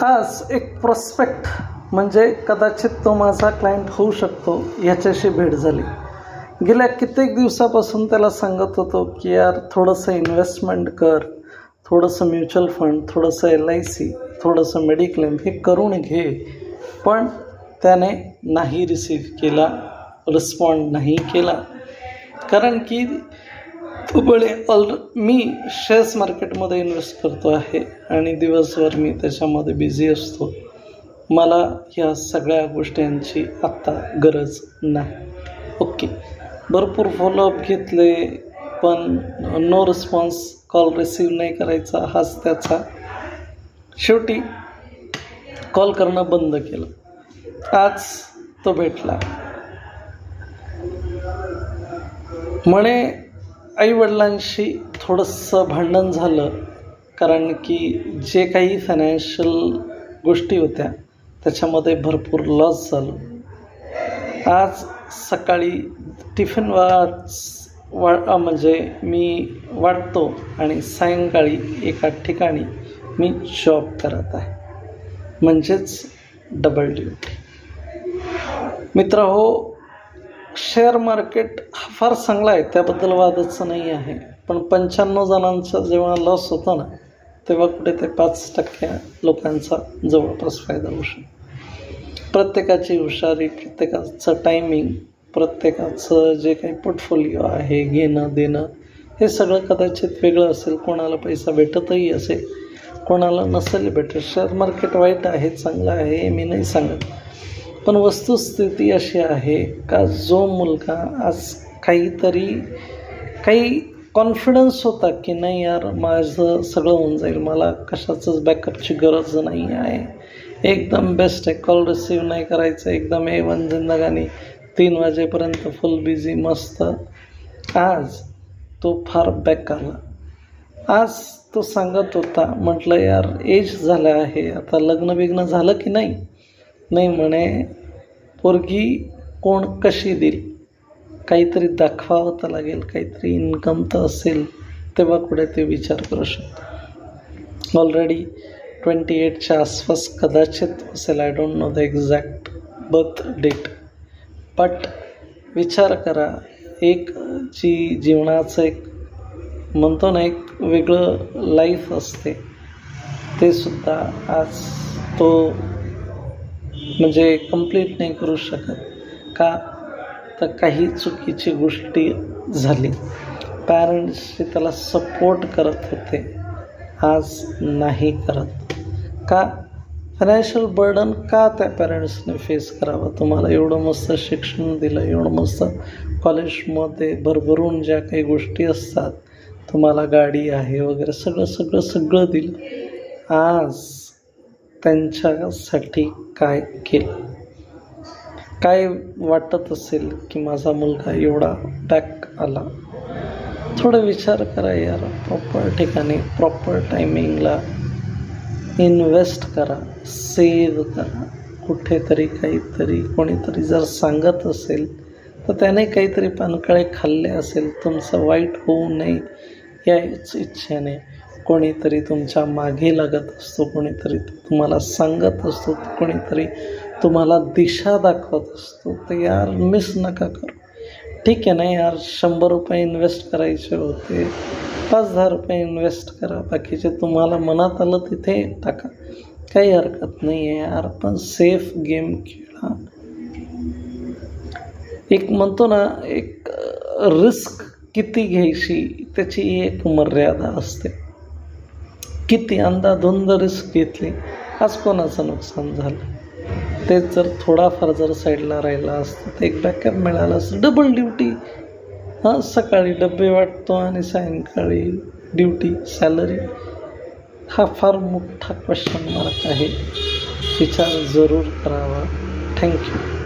आज एक प्रॉस्पेक्ट म्हणजे कदाचित तो माझा क्लायंट होऊ शकतो ह्याच्याशी भेट झाली. गेल्या कित्येक दिवसापासून त्याला सांगत होतो की यार थोडंसं इन्व्हेस्टमेंट कर, थोडंसं म्युच्युअल फंड, थोडंसं LIC, थोडंसं मेडिक्लेम हे करून घे. पण त्याने नाही रिसीव्ह केला, रिस्पॉन्ड नाही केला. कारण की मी शेअर्स मार्केटमध्ये इन्व्हेस्ट करतो आहे आणि दिवसभर मी त्याच्यामध्ये बिझी असतो. मला ह्या सगळ्या गोष्टींची आत्ता गरज नाही. ओके, भरपूर फॉलोअप घेतले पण नो रिस्पॉन्स, कॉल रिसीव नाही करायचा, हाच त्याचा. शेवटी कॉल करणं बंद केलं. आज तो भेटला. म्हणे आईवडिलांशी थोडंसं भांडण झालं कारण की जे काही फायनान्शियल गोष्टी होत्या त्याच्यामध्ये भरपूर लॉस झालं. आज सकाळी टिफिन म्हणजे मी वाटतो आणि सायंकाळी एका ठिकाणी मी जॉब करत आहे, म्हणजेच डबल ड्युटी. मित्र हो, शेअर मार्केट हा फार चांगला आहे, त्याबद्दल वादच नाही आहे. पण 95 जणांचा जेव्हा लॉस होता ना, तेव्हा कुठे ते 5% लोकांचा जवळपास फायदा होऊ शकतो. प्रत्येकाची हुशारी, प्रत्येकाचं टायमिंग, प्रत्येकाचं जे काही पोर्टफोलिओ आहे, घेणं देणं, हे सगळं कदाचित वेगळं असेल. कोणाला पैसा भेटतही असेल, कोणाला नसेल भेटत. शेअर मार्केट वाईट आहे, चांगलं आहे मी नाही सांगत. पण वस्तुस्थिती अशी आहे का जो मुलगा आज काही कॉन्फिडन्स होता की नाही यार माझं सगळं होऊन जाईल, मला कशाचंच बॅकअपची गरज नाही आहे, एकदम बेस्ट आहे, कॉल रिसीव नाही करायचं, एकदम A1 जिंदगानी, 3 वाजेपर्यंत फुल बिझी मस्त. आज तो फार बॅक आला. आज तो सांगत होता, म्हटलं यार एज झालं आहे, आता लग्न बिग्न झालं की नाही. नाही म्हणे, पोरगी कोण कशी देईल, काहीतरी दाखवावं तर लागेल, काहीतरी इन्कम तर असेल तेव्हा कुठे ते विचार करू शकतो. ऑलरेडी 28च्या आसपास कदाचित असेल, I don't know the exact birth date. But विचार करा, एक जीवनाचं एक म्हणतो ना एक वेगळं लाईफ असते, ते सुद्धा आज तो म्हणजे कंप्लीट नाही करू शकत. का तर काही चुकीची गोष्टी झाली. पॅरेंट्सचे त्याला सपोर्ट करत होते, आज नाही करत. का फायनान्शियल बर्डन का त्या पॅरेंट्सने फेस करावं. तुम्हाला एवढं मस्त शिक्षण दिलं, एवढं मस्त कॉलेजमध्ये भरभरून ज्या काही गोष्टी असतात, तुम्हाला गाडी आहे वगैरे सगळं दिलं. आज त्यांच्यासाठी काय केलं, काय वाटत असेल की माझा मुलगा एवढा बॅक आला. थोडं विचार करा यार. प्रॉपर ठिकाणी, प्रॉपर टायमिंगला इन्व्हेस्ट करा, सेव्ह करा. कुठेतरी काहीतरी कोणीतरी जर सांगत असेल तर त्याने काहीतरी पानकळे खाल्ले असेल, तुमचं वाईट होऊ नये याच इच्छेने. कोणीतरी तुमच्या मागे लागत असतो, कोणीतरी तुम्हाला सांगत असतो, कोणीतरी तुम्हाला दिशा दाखवत असतो. तर यार मिस नका करू. ठीक आहे ना यार, 100 रुपये इन्व्हेस्ट करायचे होते, 5,000 रुपये इन्व्हेस्ट करा, बाकीचे तुम्हाला मनात आलं तिथे टाका, काही हरकत नाही आहे यार. पण सेफ गेम खेळा. एक म्हणतो ना, एक रिस्क किती घ्यायची त्याची एक मर्यादा असते. किती अंधाधुंद रिस्क घेतली, आज कोणाचं नुकसान झालं. ते जर थोडाफार जर साईडला राहिला असतं तर एक बॅकअप मिळाला असतं. डबल ड्युटी, सकाळी डबे वाटतो आणि सायंकाळी ड्युटी, सॅलरी, हा फार मोठा क्वेश्चन मार्क आहे. विचार जरूर करावा. थँक्यू.